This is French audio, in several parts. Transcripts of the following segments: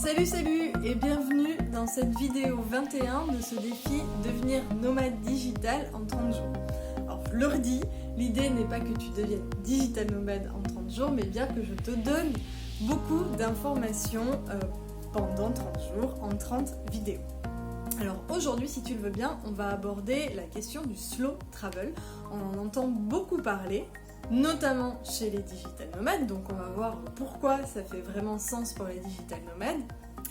Salut et bienvenue dans cette vidéo 21 de ce défi devenir nomade digital en 30 jours. Alors je le redis, l'idée n'est pas que tu deviennes digital nomade en 30 jours, mais bien que je te donne beaucoup d'informations pendant 30 jours en 30 vidéos. Alors aujourd'hui, si tu le veux bien, on va aborder la question du slow travel. On en entend beaucoup parler, notamment chez les digital nomades, donc on va voir pourquoi ça fait vraiment sens pour les digital nomades.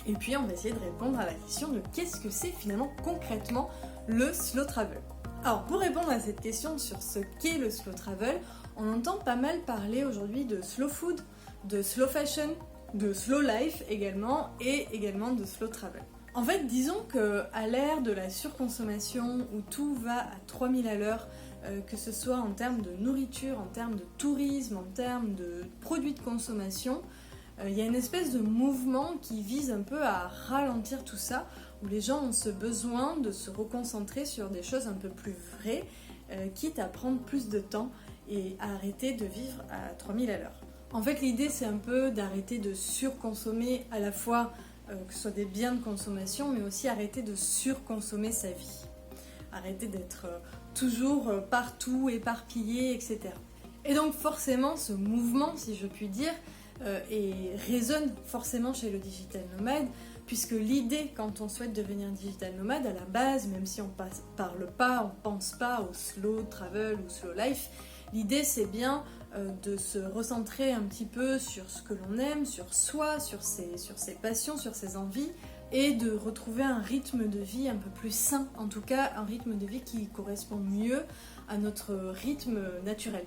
Et puis on va essayer de répondre à la question de qu'est-ce que c'est finalement concrètement le slow travel. Alors pour répondre à cette question sur ce qu'est le slow travel, on entend pas mal parler aujourd'hui de slow food, de slow fashion, de slow life également, et également de slow travel. En fait, disons qu'à l'ère de la surconsommation où tout va à 3000 à l'heure, que ce soit en termes de nourriture, en termes de tourisme, en termes de produits de consommation, il y a une espèce de mouvement qui vise un peu à ralentir tout ça, où les gens ont ce besoin de se reconcentrer sur des choses un peu plus vraies, quitte à prendre plus de temps et à arrêter de vivre à 3000 à l'heure. En fait, l'idée c'est un peu d'arrêter de surconsommer à la fois que ce soit des biens de consommation, mais aussi arrêter de surconsommer sa vie. Arrêter d'être toujours partout, éparpillé, etc. Et donc forcément, ce mouvement, si je puis dire, résonne forcément chez le digital nomade, puisque l'idée, quand on souhaite devenir digital nomade, à la base, même si on pense pas au slow travel ou slow life, l'idée c'est bien de se recentrer un petit peu sur ce que l'on aime, sur soi, sur ses passions, sur ses envies, et de retrouver un rythme de vie un peu plus sain, en tout cas un rythme de vie qui correspond mieux à notre rythme naturel.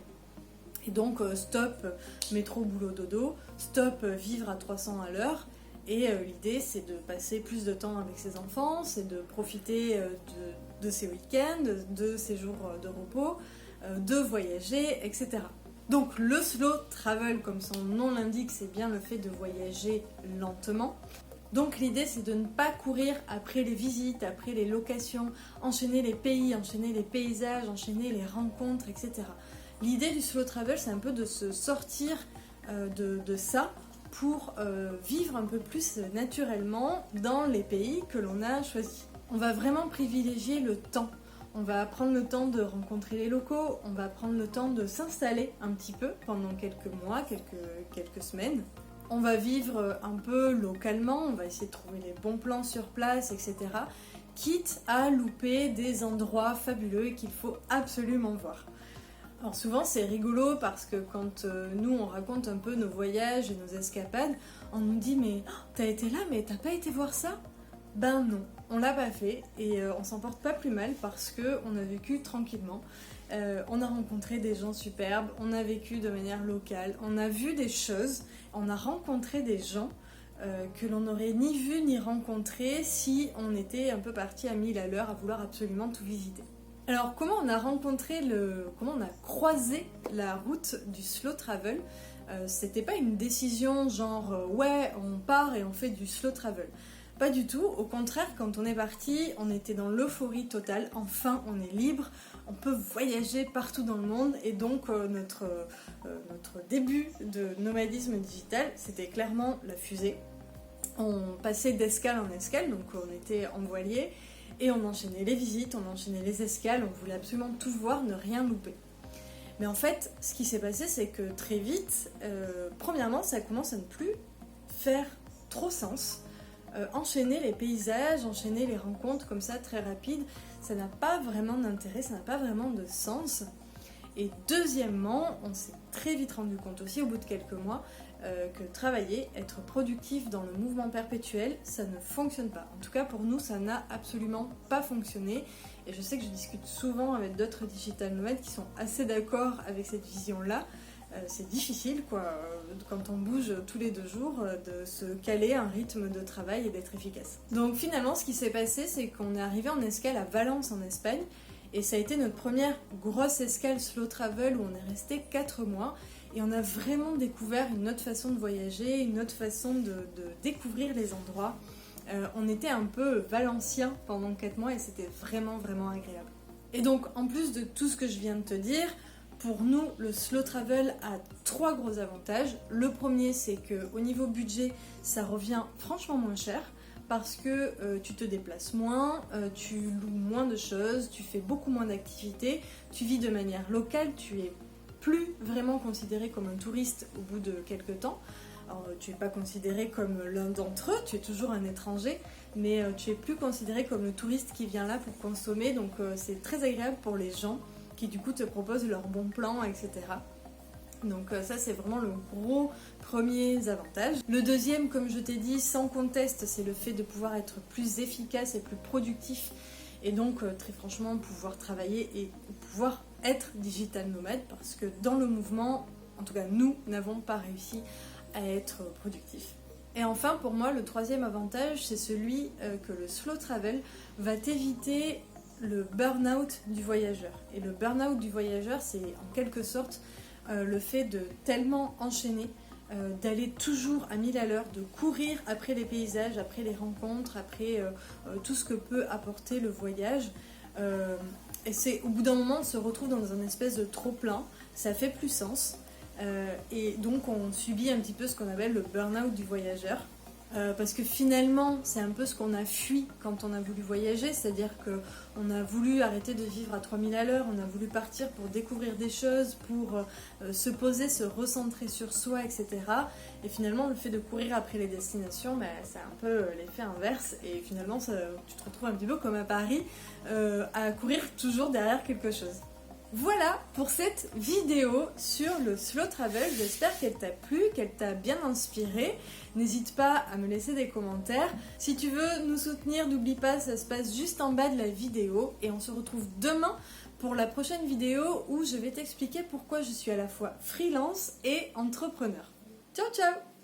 Et donc stop métro boulot dodo, stop vivre à 300 à l'heure, et l'idée c'est de passer plus de temps avec ses enfants, c'est de profiter de ses week-ends, de ses jours de repos, de voyager, etc. Donc le slow travel, comme son nom l'indique, c'est bien le fait de voyager lentement. Donc l'idée c'est de ne pas courir après les visites, après les locations, enchaîner les pays, enchaîner les paysages, enchaîner les rencontres, etc. L'idée du slow travel c'est un peu de se sortir de ça pour vivre un peu plus naturellement dans les pays que l'on a choisis. On va vraiment privilégier le temps. On va prendre le temps de rencontrer les locaux, on va prendre le temps de s'installer un petit peu pendant quelques mois, quelques semaines. On va vivre un peu localement, on va essayer de trouver les bons plans sur place, etc. Quitte à louper des endroits fabuleux et qu'il faut absolument voir. Alors souvent c'est rigolo parce que quand nous on raconte un peu nos voyages et nos escapades, on nous dit mais t'as été là mais t'as pas été voir ça ? Ben non, on l'a pas fait et on s'en porte pas plus mal parce qu'on a vécu tranquillement. On a rencontré des gens superbes, on a vécu de manière locale, on a vu des choses, on a rencontré des gens que l'on n'aurait ni vu ni rencontré si on était un peu parti à 1000 à l'heure à vouloir absolument tout visiter. Alors comment on a croisé la route du slow travel ? C'était pas une décision genre ouais on part et on fait du slow travel. Pas du tout, au contraire, quand on est parti, on était dans l'euphorie totale, enfin on est libre, on peut voyager partout dans le monde et donc notre début de nomadisme digital, c'était clairement la fusée. On passait d'escale en escale, donc on était en voilier et on enchaînait les visites, on enchaînait les escales, on voulait absolument tout voir, ne rien louper. Mais en fait, ce qui s'est passé, c'est que très vite, premièrement, ça commence à ne plus faire trop sens. Enchaîner les paysages, enchaîner les rencontres comme ça très rapides, ça n'a pas vraiment d'intérêt, ça n'a pas vraiment de sens. Et deuxièmement, on s'est très vite rendu compte aussi au bout de quelques mois que travailler, être productif dans le mouvement perpétuel, ça ne fonctionne pas. En tout cas pour nous, ça n'a absolument pas fonctionné. Et je sais que je discute souvent avec d'autres digital nomades qui sont assez d'accord avec cette vision-là. C'est difficile quand on bouge tous les 2 jours de se caler un rythme de travail et d'être efficace. Donc finalement ce qui s'est passé c'est qu'on est arrivé en escale à Valence en Espagne et ça a été notre première grosse escale slow travel où on est resté 4 mois et on a vraiment découvert une autre façon de voyager, une autre façon de découvrir les endroits. On était un peu valenciens pendant 4 mois et c'était vraiment agréable. Et donc en plus de tout ce que je viens de te dire, pour nous, le slow travel a 3 gros avantages. Le premier, c'est qu'au niveau budget, ça revient franchement moins cher parce que tu te déplaces moins, tu loues moins de choses, tu fais beaucoup moins d'activités, tu vis de manière locale, tu es plus vraiment considéré comme un touriste au bout de quelques temps. Alors, tu n'es pas considéré comme l'un d'entre eux, tu es toujours un étranger, mais tu es plus considéré comme le touriste qui vient là pour consommer, donc c'est très agréable pour les gens qui du coup te proposent leurs bons plans, etc. Donc ça c'est vraiment le gros premier avantage. Le deuxième, comme je t'ai dit, sans conteste, c'est le fait de pouvoir être plus efficace et plus productif et donc très franchement pouvoir travailler et pouvoir être digital nomade parce que dans le mouvement, en tout cas nous n'avons pas réussi à être productifs. Et enfin pour moi le troisième avantage c'est celui que le slow travel va t'éviter le burn-out du voyageur. Et le burn-out du voyageur c'est en quelque sorte le fait de tellement enchaîner, d'aller toujours à 1000 à l'heure, de courir après les paysages, après les rencontres, après tout ce que peut apporter le voyage. Et c'est au bout d'un moment on se retrouve dans un espèce de trop-plein, ça fait plus sens. Et donc on subit un petit peu ce qu'on appelle le burn-out du voyageur. Parce que finalement c'est un peu ce qu'on a fui quand on a voulu voyager, c'est-à-dire qu'on a voulu arrêter de vivre à 3000 à l'heure, on a voulu partir pour découvrir des choses, pour se poser, se recentrer sur soi, etc. Et finalement le fait de courir après les destinations, c'est un peu l'effet inverse et finalement tu te retrouves un petit peu comme à Paris à courir toujours derrière quelque chose. Voilà pour cette vidéo sur le slow travel, j'espère qu'elle t'a plu, qu'elle t'a bien inspiré. N'hésite pas à me laisser des commentaires. Si tu veux nous soutenir, n'oublie pas, ça se passe juste en bas de la vidéo. Et on se retrouve demain pour la prochaine vidéo où je vais t'expliquer pourquoi je suis à la fois freelance et entrepreneur. Ciao ciao!